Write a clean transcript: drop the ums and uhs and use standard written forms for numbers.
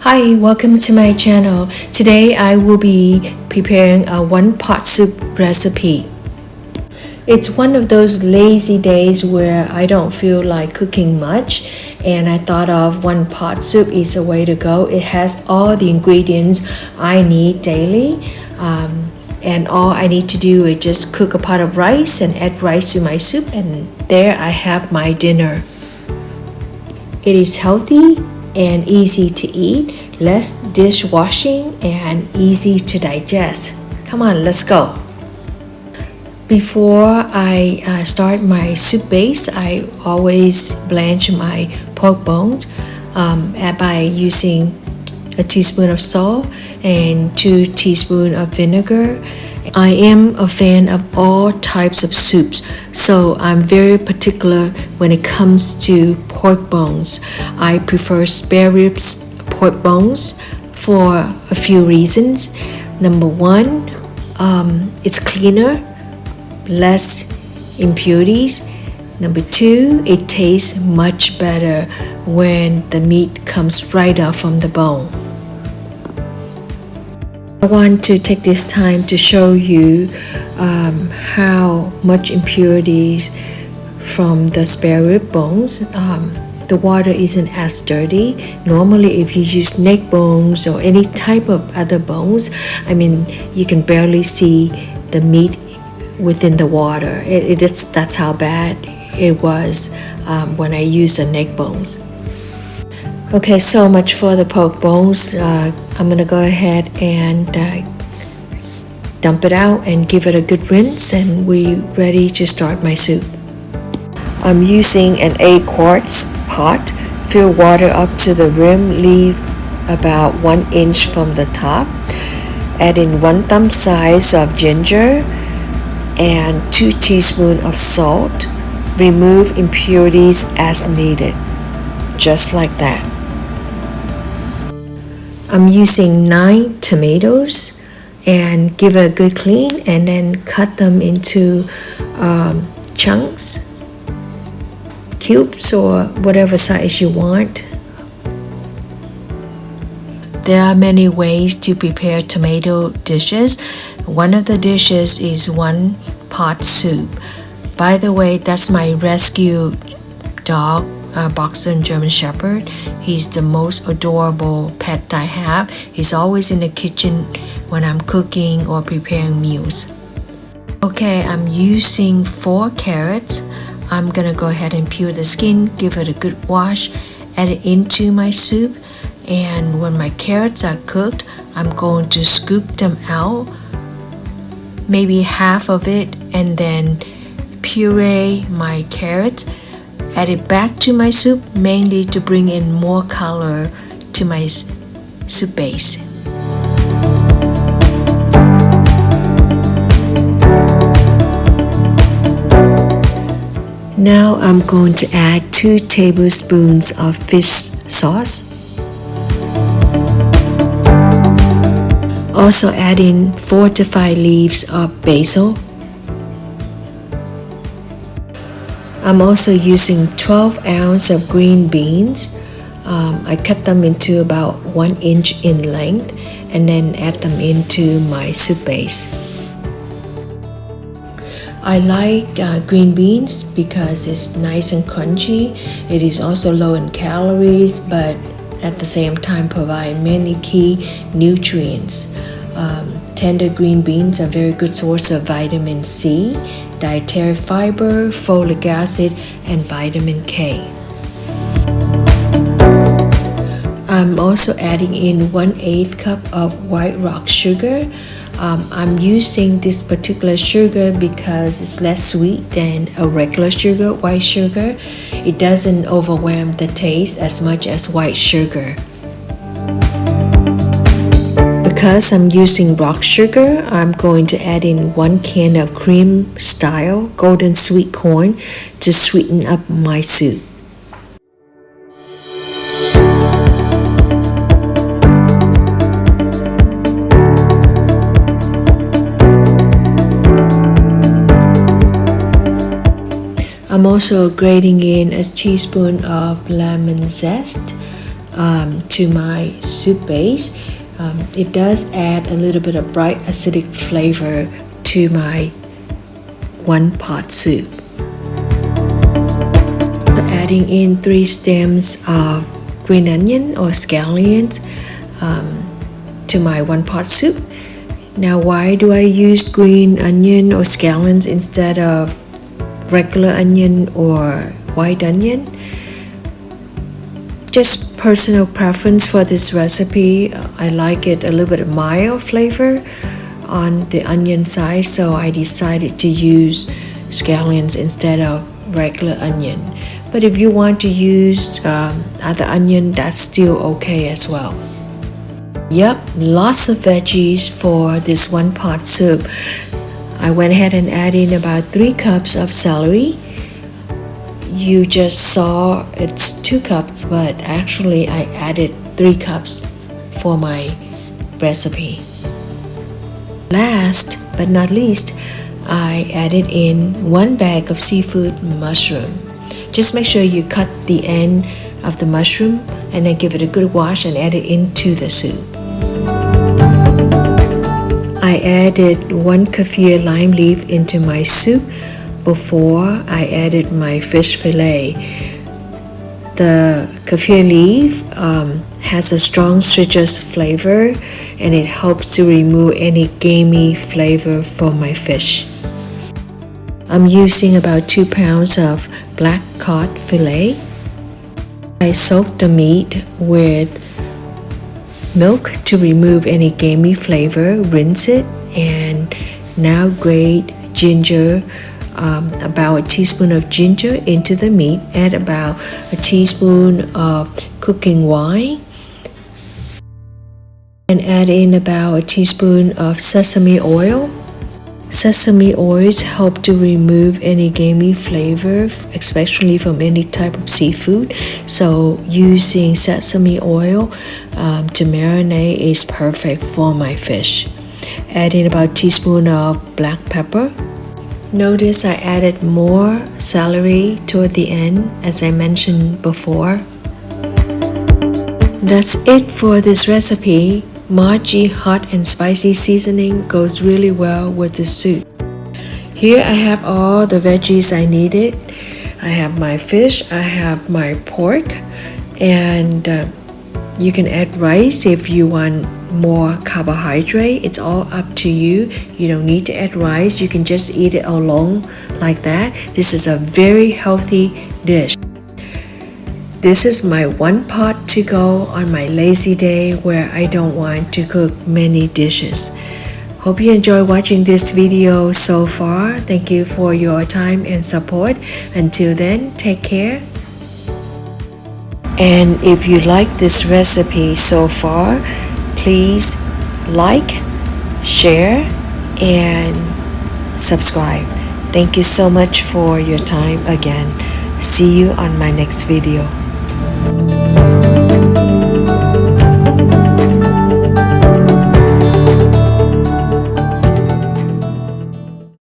Hi, welcome to my channel. Today I will be preparing a one-pot soup recipe. It's one of those lazy days where I don't feel like cooking much, and I thought of one-pot soup is a way to go. It has all the ingredients I need daily, and all I need to do is just cook a pot of rice and add rice to my soup, and there I have my dinner. It is healthy and easy to eat, less dishwashing, and easy to digest. Come on, let's go. Before I start my soup base, I always blanch my pork bones by using a teaspoon of salt and 2 teaspoons of vinegar. I am a fan of all types of soups, so I'm very particular when it comes to pork bones. I prefer spare ribs pork bones for a few reasons. Number one, it's cleaner, less impurities. Number two, it tastes much better when the meat comes right out from the bone. I want to take this time to show you how much impurities from the spare rib bones. The water isn't as dirty. Normally, if you use neck bones or any type of other bones, you can barely see the meat within the water. That's how bad it was when I used the neck bones. Okay, so much for the pork bones. I'm gonna go ahead and dump it out and give it a good rinse, and we're ready to start my soup. I'm using an 8-quart pot. Fill water up to the rim, leave about 1 inch from the top. Add in 1 thumb size of ginger and 2 teaspoons of salt. Remove impurities as needed, just like that. I'm using 9 tomatoes, and give it a good clean and then cut them into chunks, cubes, or whatever size you want. There are many ways to prepare tomato dishes. One of the dishes is one-pot soup. By the way, that's my rescue dog, Boxer and German Shepherd. He's the most adorable pet I have. He's always in the kitchen when I'm cooking or preparing meals. Okay, I'm using 4 carrots. I'm gonna go ahead and peel the skin, give it a good wash, add it into my soup, and when my carrots are cooked, I'm going to scoop them out, maybe half of it, and then puree my carrots. Add it back to my soup, mainly to bring in more color to my soup base. Now I'm going to add 2 tablespoons of fish sauce. Also add in 4 to 5 leaves of basil. I'm also using 12 ounces of green beans. I cut them into about 1 inch in length and then add them into my soup base. I like green beans because it's nice and crunchy. It is also low in calories, but at the same time provide many key nutrients. Tender green beans are a very good source of vitamin C, dietary fiber, folic acid, and vitamin K. I'm also adding in 1/8 cup of white rock sugar. I'm using this particular sugar because it's less sweet than a regular sugar, white sugar. It doesn't overwhelm the taste as much as white sugar. Because I'm using rock sugar, I'm going to add in 1 can of cream style golden sweet corn to sweeten up my soup. I'm also grating in a teaspoon of lemon zest. to my soup base. It does add a little bit of bright acidic flavor to my one pot soup. So adding in 3 stems of green onion or scallions to my one pot soup. Now, why do I use green onion or scallions instead of regular onion or white onion? Just personal preference for this recipe. I like it a little bit mild flavor on the onion side, so I decided to use scallions instead of regular onion. But if you want to use other onion, that's still okay as well. Yep, lots of veggies for this one pot soup. I went ahead and added in about 3 cups of celery. You just saw it's 2 cups, but actually I added 3 cups for my recipe. Last but not least, I added in 1 bag of seafood mushroom. Just make sure you cut the end of the mushroom and then give it a good wash and add it into the soup. I added 1 kefir lime leaf into my soup before I added my fish fillet. The kefir leaf has a strong citrus flavor and it helps to remove any gamey flavor from my fish. I'm using about 2 pounds of black cod fillet. I soaked the meat with milk to remove any gamey flavor, rinse it, and now grate ginger, about a teaspoon of ginger into the meat, add about a teaspoon of cooking wine, and add in about a teaspoon of sesame oil. Sesame oils help to remove any gamey flavor, especially from any type of seafood. So using sesame oil to marinate is perfect for my fish. Add in about a teaspoon of black pepper. Notice I added more celery toward the end, as I mentioned before. That's it for this recipe. Margie hot and spicy seasoning goes really well with this soup. Here I have all the veggies I needed. I have my fish, I have my pork, and you can add rice if you want more carbohydrate. It's all up to you. You don't need to add rice. You can just eat it alone like that. This is a very healthy dish. This is my one pot to go on my lazy day where I don't want to cook many dishes. Hope you enjoy watching this video so far. Thank you for your time and support. Until then, take care. And if you like this recipe so far, please like, share, and subscribe. Thank you so much for your time again. See you on my next video.